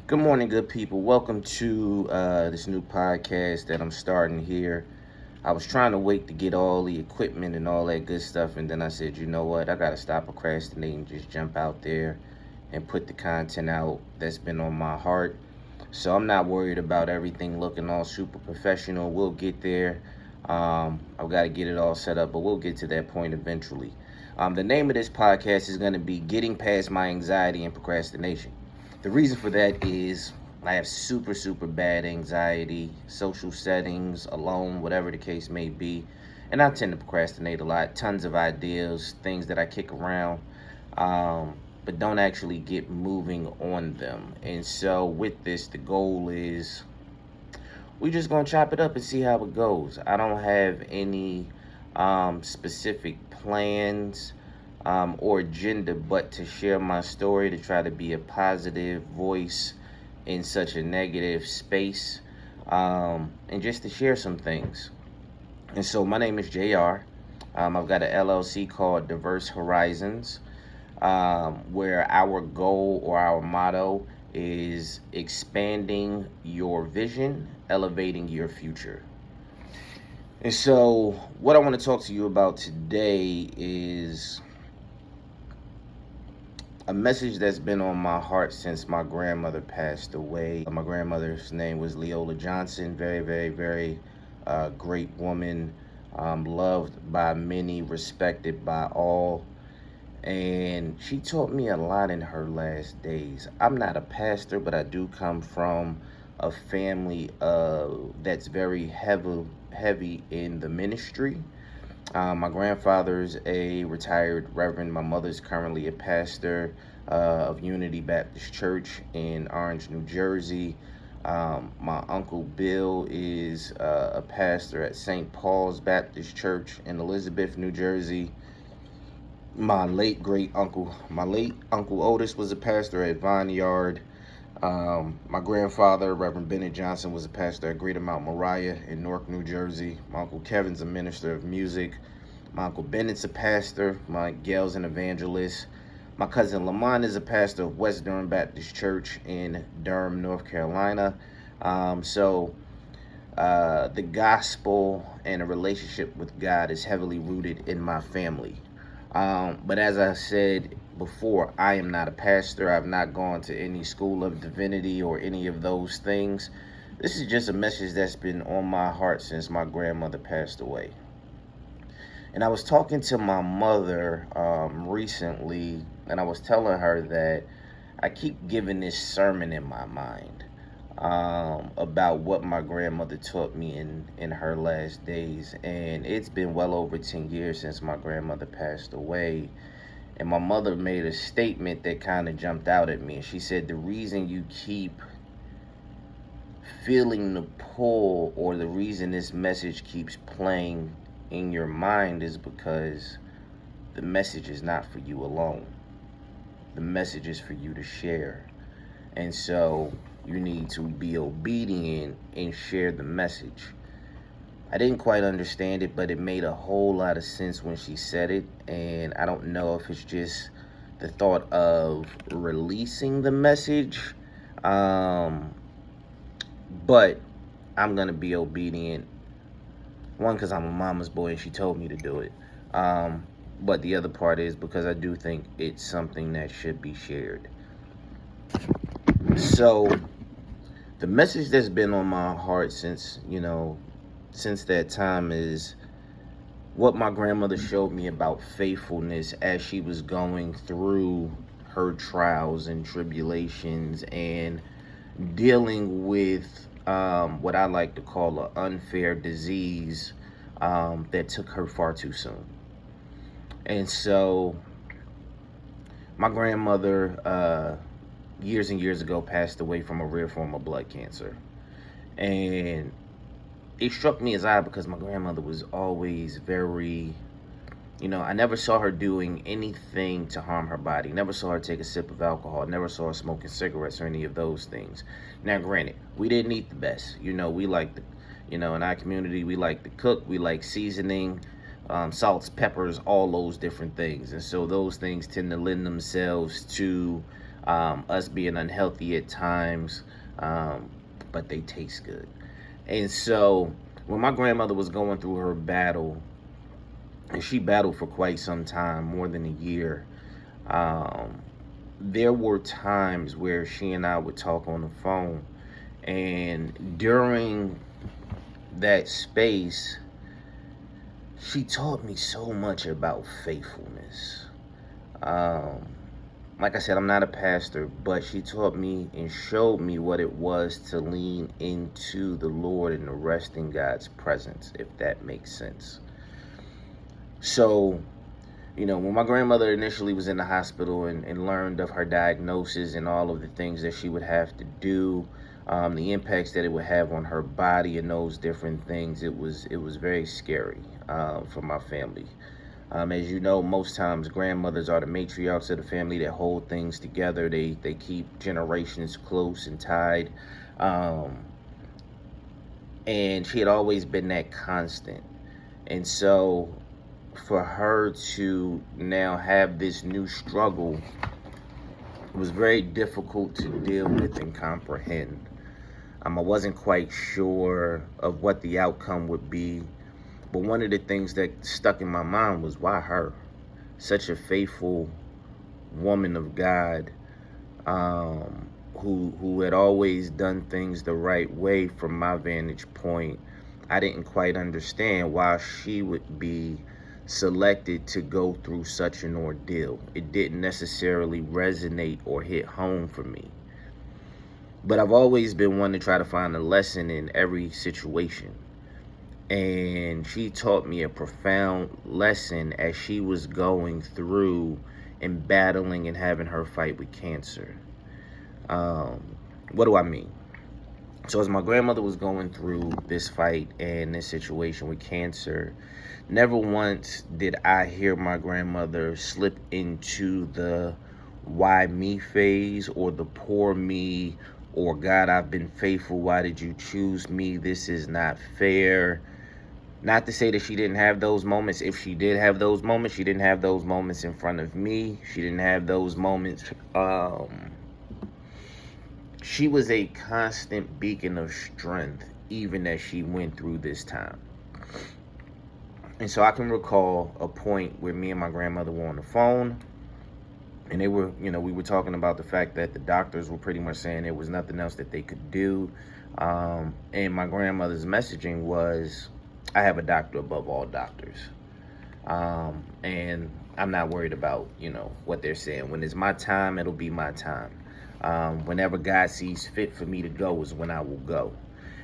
Good morning, good people. Welcome to this new podcast that I'm starting here. I was trying to wait to get all the equipment and all that good stuff, and then I said, you know what? I got to stop procrastinating, just jump out there and put the content out that's been on my heart. So I'm not worried about everything looking all super professional. We'll get there. I've got to get it all set up, but we'll get to that point eventually. The name of this podcast is going to be Getting Past My Anxiety and Procrastination. The reason for that is I have super bad anxiety, social settings, alone, whatever the case may be. And I tend to procrastinate a lot, tons of ideas, things that I kick around, but don't actually get moving on them. And so with this, the goal is we just gonna chop it up and see how it goes. I don't have any specific plans or agenda, but to share my story, to try to be a positive voice in such a negative space, and just to share some things. And so my name is JR. I've got an LLC called Diverse Horizons, where our goal or our motto is expanding your vision, elevating your future. And so what I want to talk to you about today is a message that's been on my heart since my grandmother passed away. My grandmother's name was Leola Johnson. Very great woman, loved by many, respected by all. And she taught me a lot in her last days. I'm not a pastor, but I do come from a family that's very heavy in the ministry. My grandfather's a retired reverend. My mother's currently a pastor of Unity Baptist Church in Orange, New Jersey. My uncle Bill is a pastor at St. Paul's Baptist Church in Elizabeth, New Jersey. My late uncle Otis was a pastor at Vineyard. My grandfather, Reverend Bennett Johnson, was a pastor at Greater Mount Moriah in Newark, New Jersey. My Uncle Kevin's a minister of music. My Uncle Bennett's a pastor. My Gail's an evangelist. My cousin Lamont is a pastor of West Durham Baptist Church in Durham, North Carolina. So the gospel and a relationship with God is heavily rooted in my family. But as I said before, I am not a pastor. I've not gone to any school of divinity or any of those things. This is just a message that's been on my heart since my grandmother passed away. And I was talking to my mother recently, and I was telling her that I keep giving this sermon in my mind about what my grandmother taught me in her last days. And it's been well over 10 years since my grandmother passed away. And my mother made a statement that kind of jumped out at me. She said, the reason you keep feeling the pull, or the reason this message keeps playing in your mind, is because the message is not for you alone. The message is for you to share. And so you need to be obedient and share the message. I didn't quite understand it, but it made a whole lot of sense when she said it. And I don't know if it's just the thought of releasing the message, but I'm going to be obedient. One, because I'm a mama's boy and she told me to do it. But the other part is because I do think it's something that should be shared. So the message that's been on my heart since that time is what my grandmother showed me about faithfulness as she was going through her trials and tribulations and dealing with what I like to call an unfair disease that took her far too soon. And so my grandmother years and years ago passed away from a rare form of blood cancer. And it struck me as odd because my grandmother was always very, I never saw her doing anything to harm her body. Never saw her take a sip of alcohol. Never saw her smoking cigarettes or any of those things. Now, granted, we didn't eat the best. We like to, in our community, we like to cook. We like seasoning, salts, peppers, all those different things. And so those things tend to lend themselves to us being unhealthy at times, but they taste good. And so when my grandmother was going through her battle, and she battled for quite some time, more than a year, um, there were times where she and I would talk on the phone. And during that space, she taught me so much about faithfulness. Um, like I said, I'm not a pastor, but she taught me and showed me what it was to lean into the Lord and to rest in God's presence, if that makes sense. So, when my grandmother initially was in the hospital and learned of her diagnosis and all of the things that she would have to do, the impacts that it would have on her body and those different things, it was very scary for my family. As you know, most times grandmothers are the matriarchs of the family that hold things together. They keep generations close and tied. Um, and she had always been that constant. And so for her to now have this new struggle was very difficult to deal with and comprehend. I wasn't quite sure of what the outcome would be, but one of the things that stuck in my mind was, why her? Such a faithful woman of God, who had always done things the right way from my vantage point. I didn't quite understand why she would be selected to go through such an ordeal. It didn't necessarily resonate or hit home for me. But I've always been one to try to find a lesson in every situation. And she taught me a profound lesson as she was going through and battling and having her fight with cancer. What do I mean? So as my grandmother was going through this fight and this situation with cancer, never once did I hear my grandmother slip into the why me phase, or the poor me, or God, I've been faithful, why did you choose me? This is not fair. Not to say that she didn't have those moments. If she did have those moments, she didn't have those moments in front of me. She didn't have those moments. She was a constant beacon of strength, even as she went through this time. And so I can recall a point where me and my grandmother were on the phone, and we were talking about the fact that the doctors were pretty much saying there was nothing else that they could do. And my grandmother's messaging was, I have a doctor above all doctors. And I'm not worried about, what they're saying. When it's my time, it'll be my time. Whenever God sees fit for me to go is when I will go.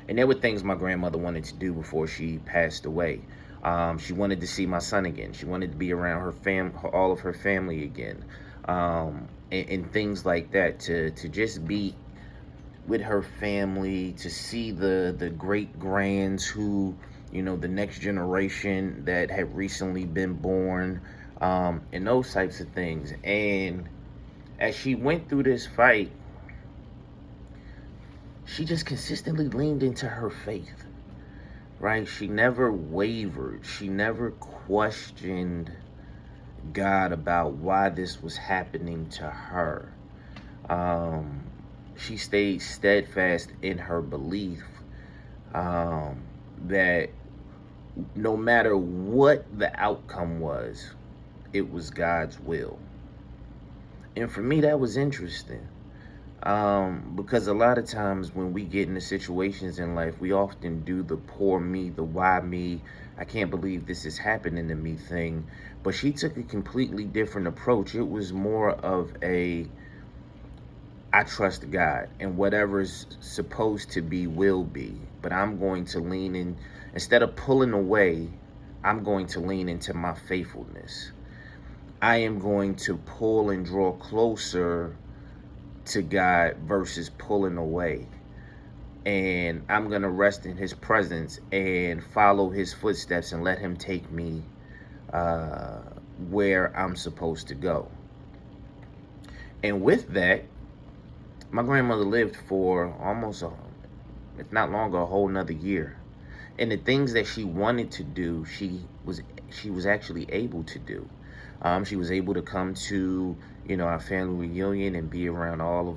And there were things my grandmother wanted to do before she passed away. She wanted to see my son again. She wanted to be around all of her family again. And things like that, to just be with her family, to see the great grands who, the next generation that had recently been born, and those types of things. And as she went through this fight, she just consistently leaned into her faith, right? She never wavered. She never questioned God about why this was happening to her. She stayed steadfast in her belief that no matter what the outcome was, it was God's will. And for me, that was interesting. Because a lot of times when we get into situations in life, we often do the poor me, the why me, I can't believe this is happening to me thing. But she took a completely different approach. It was more of I trust God, and whatever's supposed to be will be. But I'm going to lean in. Instead of pulling away, I'm going to lean into my faithfulness. I am going to pull and draw closer to God versus pulling away. And I'm going to rest in his presence and follow his footsteps and let him take me where I'm supposed to go. And with that, my grandmother lived for almost, if not longer, a whole nother year. And the things that she wanted to do, she was actually able to do. She was able to come to, our family reunion and be around all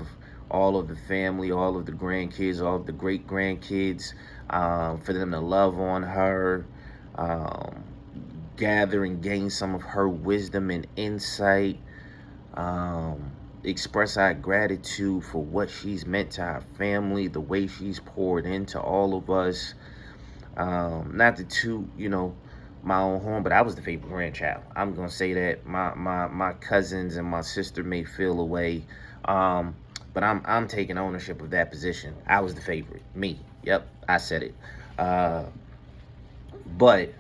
of the family, all of the grandkids, all of the great grandkids, for them to love on her, um, gather and gain some of her wisdom and insight, um, express our gratitude for what she's meant to our family, the way she's poured into all of us. Not to toot, my own horn, but I was the favorite grandchild. I'm gonna say that my cousins and my sister may feel away, um, but I'm taking ownership of that position. I was the favorite, me. Yep, I said it. Uh, but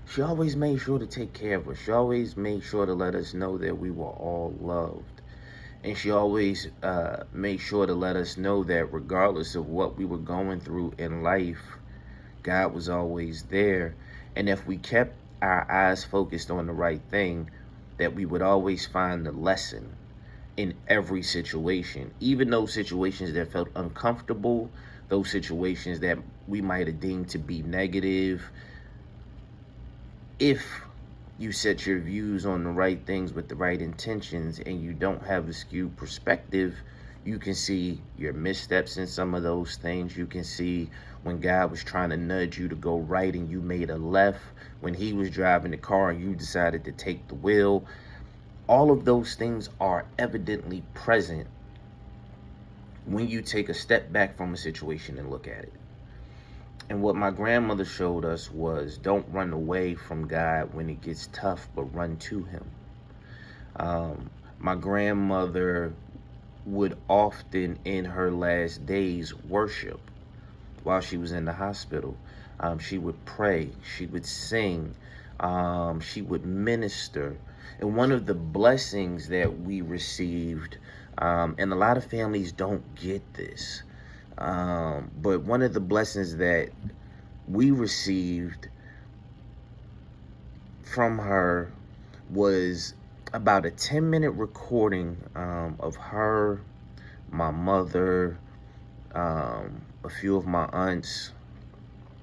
she always made sure to take care of us. She always made sure to let us know that we were all loved. And she always made sure to let us know that regardless of what we were going through in life, God was always there. And if we kept our eyes focused on the right thing, that we would always find the lesson in every situation, even those situations that felt uncomfortable, those situations that we might have deemed to be negative. If you set your views on the right things with the right intentions and you don't have a skewed perspective, you can see your missteps in some of those things. You can see when God was trying to nudge you to go right and you made a left, when he was driving the car and you decided to take the wheel. All of those things are evidently present when you take a step back from a situation and look at it. And what my grandmother showed us was, don't run away from God when it gets tough, but run to him. My grandmother would often, in her last days, worship while she was in the hospital. She would pray, she would sing, she would minister. And one of the blessings that we received, and a lot of families don't get this, but one of the blessings that we received from her was about a 10-minute recording of her, my mother, a few of my aunts,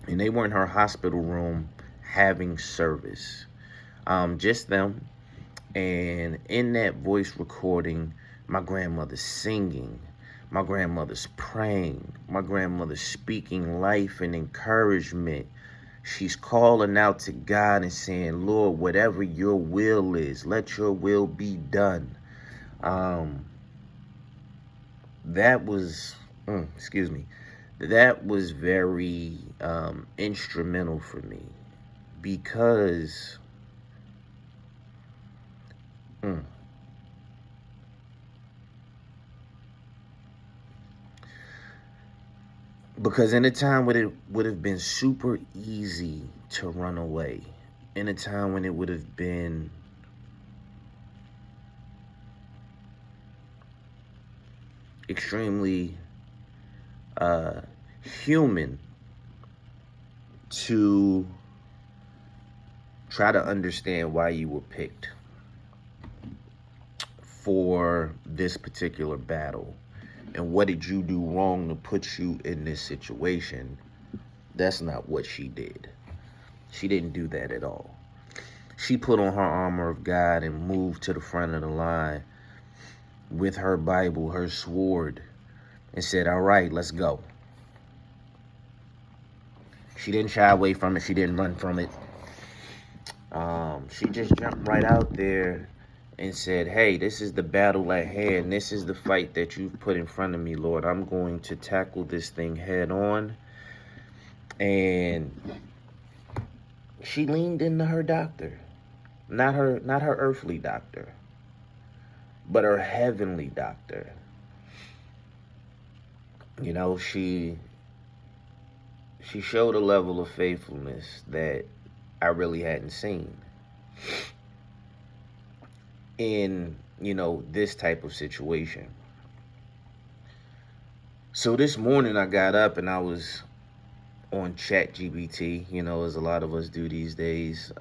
and they were in her hospital room having service. Just them. And in that voice recording, my grandmother's singing, my grandmother's praying, my grandmother's speaking life and encouragement. She's calling out to God and saying, Lord, whatever your will is, let your will be done. That was, that was very instrumental for me, because in a time when it would have been super easy to run away, in a time when it would have been extremely human to try to understand why you were picked for this particular battle and what did you do wrong to put you in this situation. That's not what she did. She didn't do that at all. She put on her armor of God and moved to the front of the line with her Bible, her sword, and said, all right, let's go. She didn't shy away from it. She didn't run from it. She just jumped right out there and said, hey, this is the battle at hand. This is the fight that you've put in front of me, Lord. I'm going to tackle this thing head on. And she leaned into her doctor. Not her earthly doctor, but her heavenly doctor. You know, she showed a level of faithfulness that I really hadn't seen in, this type of situation. So this morning I got up and I was on ChatGPT, as a lot of us do these days.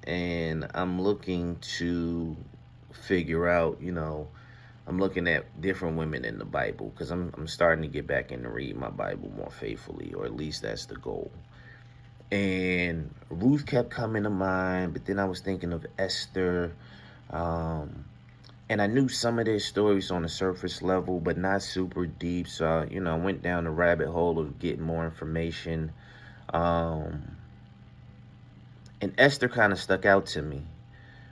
And I'm looking to figure out, I'm looking at different women in the Bible, because I'm starting to get back in to read my Bible more faithfully, or at least that's the goal. And Ruth kept coming to mind, but then I was thinking of Esther. Um, and I knew some of their stories on the surface level, but not super deep. So, I went down the rabbit hole of getting more information. Um, and Esther kind of stuck out to me,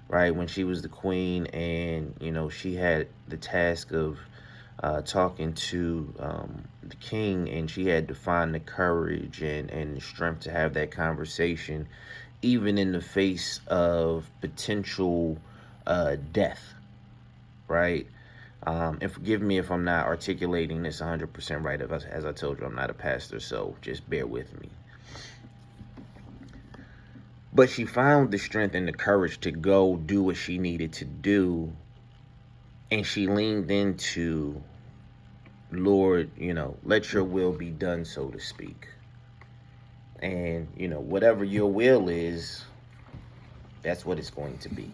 right? When she was the queen and, she had the task of talking to the king, and she had to find the courage and the strength to have that conversation, even in the face of potential death, right? And forgive me if I'm not articulating this 100% right. As I told you, I'm not a pastor, so just bear with me. But she found the strength and the courage to go do what she needed to do. And she leaned into, Lord, let your will be done, so to speak. And, whatever your will is, that's what it's going to be.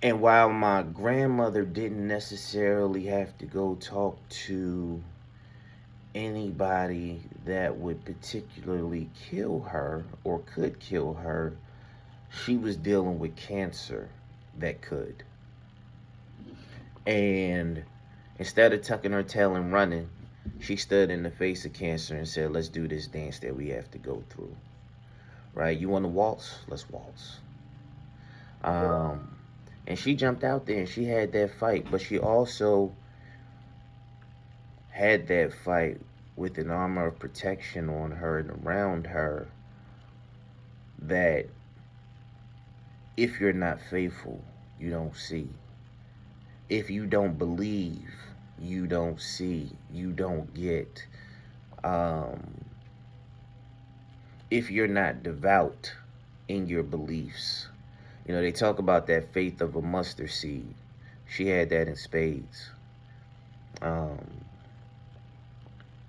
And while my grandmother didn't necessarily have to go talk to anybody that would particularly kill her or could kill her, she was dealing with cancer that could. And instead of tucking her tail and running, she stood in the face of cancer and said, let's do this dance that we have to go through. Right? You want to waltz? Let's waltz. And she jumped out there and she had that fight, but she also had that fight with an armor of protection on her and around her, that if you're not faithful, you don't see. If you don't believe, you don't see, you don't get. If you're not devout in your beliefs, they talk about that faith of a mustard seed. She had that in spades.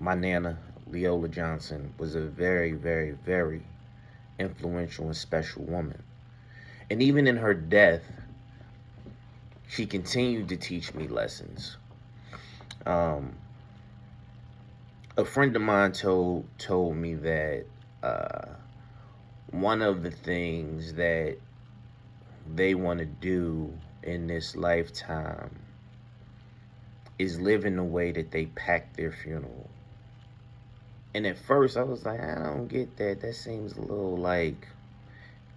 My Nana, Leola Johnson, was a very, very, very influential and special woman. And even in her death, she continued to teach me lessons. A friend of mine told me that one of the things that they want to do in this lifetime is live in the way that they pack their funeral. And at first I was like, I don't get that. That seems a little like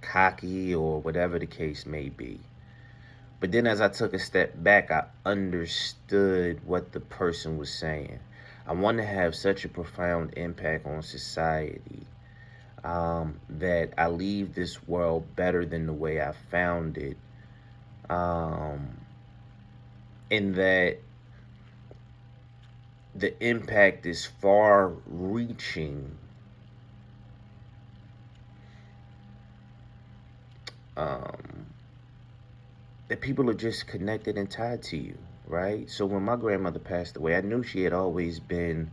cocky or whatever the case may be. But then as I took a step back, I understood what the person was saying. I want to have such a profound impact on society, that I leave this world better than the way I found it. And that the impact is far reaching, that people are just connected and tied to you, right? So when my grandmother passed away, I knew she had always been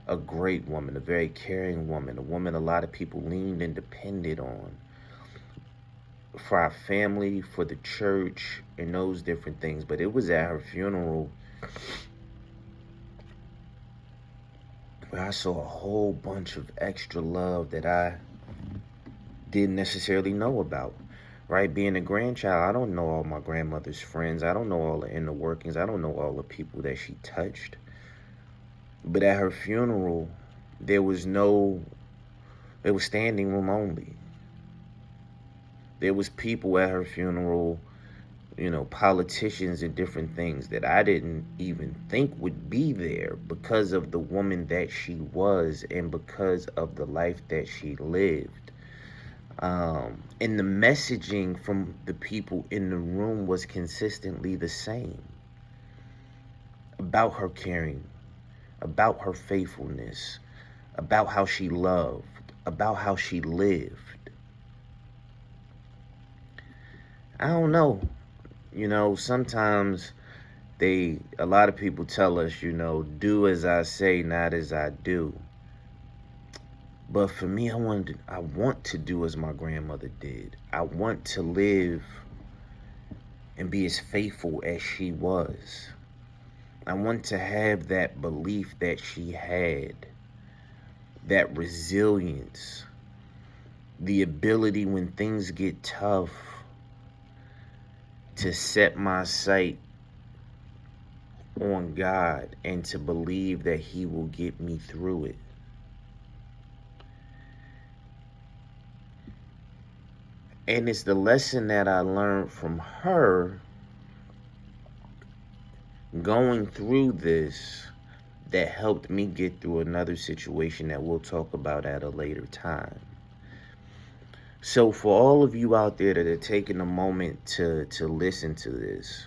a great woman, a very caring woman, a woman a lot of people leaned and depended on for our family, for the church, and those different things. But it was at her funeral where I saw a whole bunch of extra love that I didn't necessarily know about. Right? Being a grandchild, I don't know all my grandmother's friends. I don't know all the inner workings. I don't know all the people that she touched. But at her funeral, there was standing room only. There was people at her funeral, politicians and different things that I didn't even think would be there because of the woman that she was and because of the life that she lived. And the messaging from the people in the room was consistently the same about her caring, about her faithfulness, about how she loved, about how she lived. I don't know. Sometimes a lot of people tell us, do as I say, not as I do. But for me, I want to do as my grandmother did. I want to live and be as faithful as she was. I want to have that belief that she had. that resilience, the ability when things get tough to set my sight on God and to believe that He will get me through it. And it's the lesson that I learned from her going through this that helped me get through another situation that we'll talk about at a later time. So for all of you out there that are taking a moment to listen to this,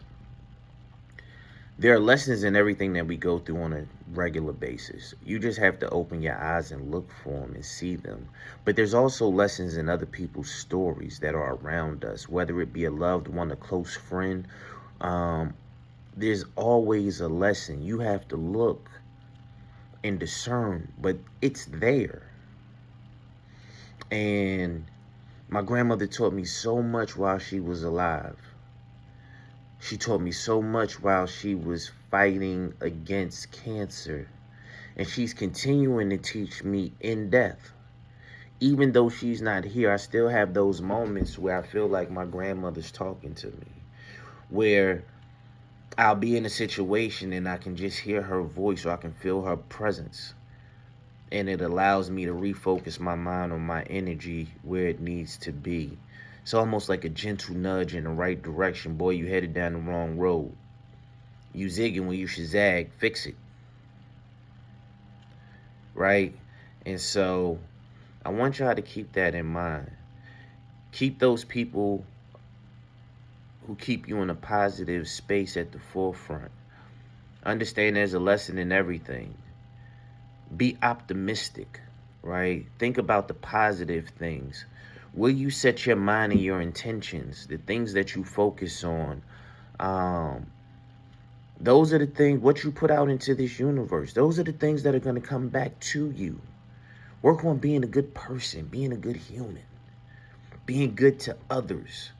there are lessons in everything that we go through on a regular basis. You just have to open your eyes and look for them and see them. But there's also lessons in other people's stories that are around us, whether it be a loved one, a close friend. There's always a lesson. You have to look and discern, but it's there. And my grandmother taught me so much while she was alive. She taught me so much while she was fighting against cancer. And she's continuing to teach me in death. Even though she's not here, I still have those moments where I feel like my grandmother's talking to me. Where I'll be in a situation and I can just hear her voice, or I can feel her presence. And it allows me to refocus my mind on my energy where it needs to be. It's almost like a gentle nudge in the right direction. Boy, you headed down the wrong road. You zigging when you should zag. Fix it. Right? And so I want y'all to keep that in mind. Keep those people who keep you in a positive space at the forefront. Understand there's a lesson in everything. Be optimistic, right? Think about the positive things. Will you set your mind and your intentions, the things that you focus on? Those are the things, what you put out into this universe. Those are the things that are going to come back to you. Work on being a good person, being a good human, being good to others.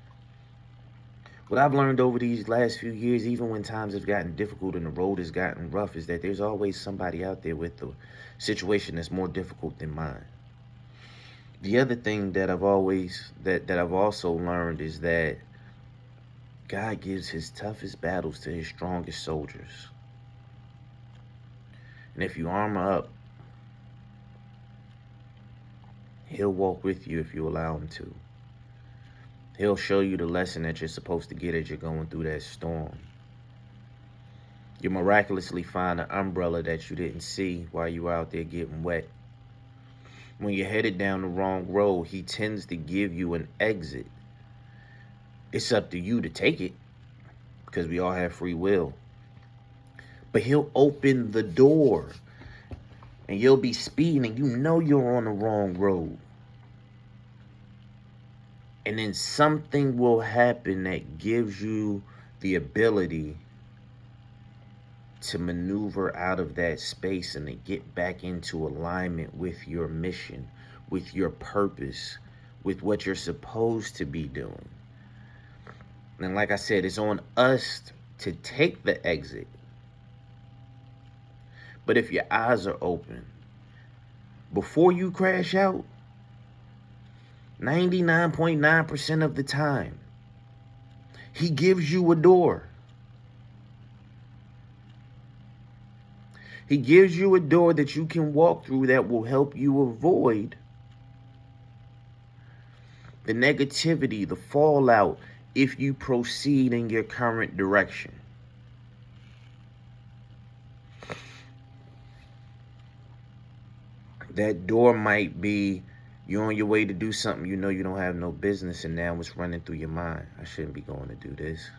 What I've learned over these last few years, even when times have gotten difficult and the road has gotten rough, is that there's always somebody out there with a situation that's more difficult than mine. The other thing that I've also learned is that God gives his toughest battles to his strongest soldiers. And if you armor up, he'll walk with you if you allow him to. He'll show you the lesson that you're supposed to get as you're going through that storm. You miraculously find an umbrella that you didn't see while you were out there getting wet. When you're headed down the wrong road, he tends to give you an exit. It's up to you to take it, because we all have free will. But he'll open the door, and you'll be speeding, and you know you're on the wrong road. And then something will happen that gives you the ability to maneuver out of that space and to get back into alignment with your mission, with your purpose, with what you're supposed to be doing. And like I said, it's on us to take the exit. But if your eyes are open, before you crash out, 99.9% of the time, he gives you a door. He gives you a door that you can walk through that will help you avoid the negativity, the fallout, if you proceed in your current direction. That door might be you're on your way to do something you know you don't have no business, and now it's running through your mind. I shouldn't be going to do this.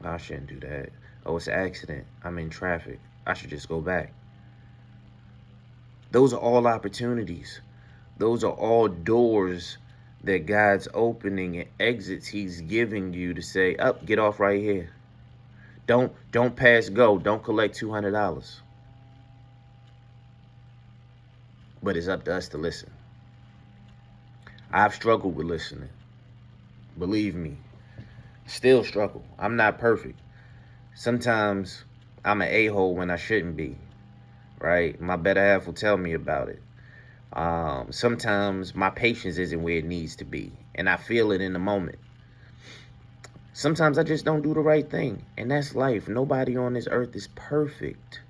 I shouldn't do that. Oh, it's an accident. I'm in traffic. I should just go back. Those are all opportunities. Those are all doors that God's opening and exits he's giving you to say, up, get off right here. Don't pass go. Don't collect $200. But it's up to us to listen. I've struggled with listening. Believe me. Still struggle. I'm not perfect. Sometimes I'm an a-hole when I shouldn't be. right? My better half will tell me about it. Sometimes my patience isn't where it needs to be, and I feel it in the moment. Sometimes I just don't do the right thing, and that's life. Nobody on this earth is perfect.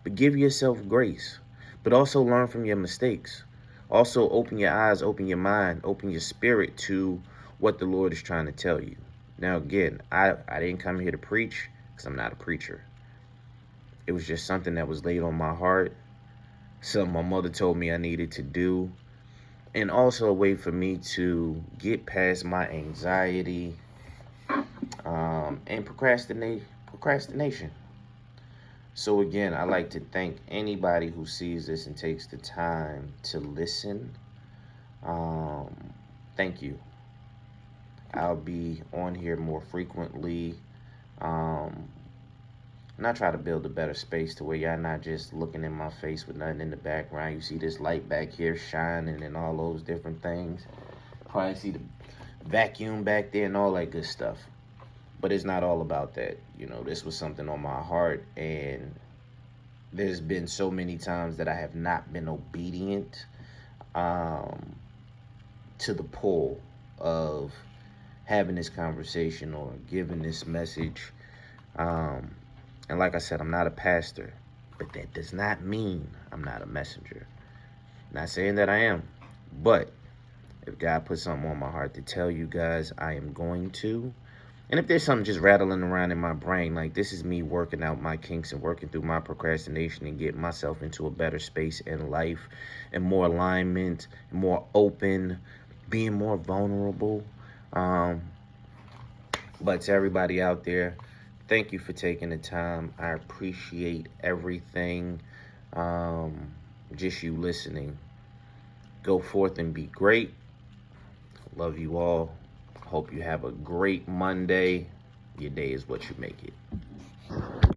But give yourself grace, but also learn from your mistakes. Also open your eyes, open your mind, open your spirit to what the Lord is trying to tell you. Now, again, I didn't come here to preach because I'm not a preacher. It was just something that was laid on my heart, something my mother told me I needed to do, and also a way for me to get past my anxiety and procrastination. So again, I like to thank anybody who sees this and takes the time to listen. Um, Thank you. I'll be on here more frequently. Um, and I try to build a better space to where y'all not just looking in my face with nothing in the background. You see this light back here shining and all those different things. Probably see the vacuum back there and all that good stuff. But it's not all about that. You know, this was something on my heart, and there's been so many times that I have not been obedient to the pull of having this conversation or giving this message. And like I said, I'm not a pastor, but that does not mean I'm not a messenger. Not saying that I am, but if God put something on my heart to tell you guys, I am going to. And if there's something just rattling around in my brain, like this is me working out my kinks and working through my procrastination and getting myself into a better space in life and more alignment, more open, being more vulnerable. But to everybody out there, thank you for taking the time. I appreciate everything. Just you listening. Go forth and be great. Love you all. Hope you have a great Monday. Your day is what you make it.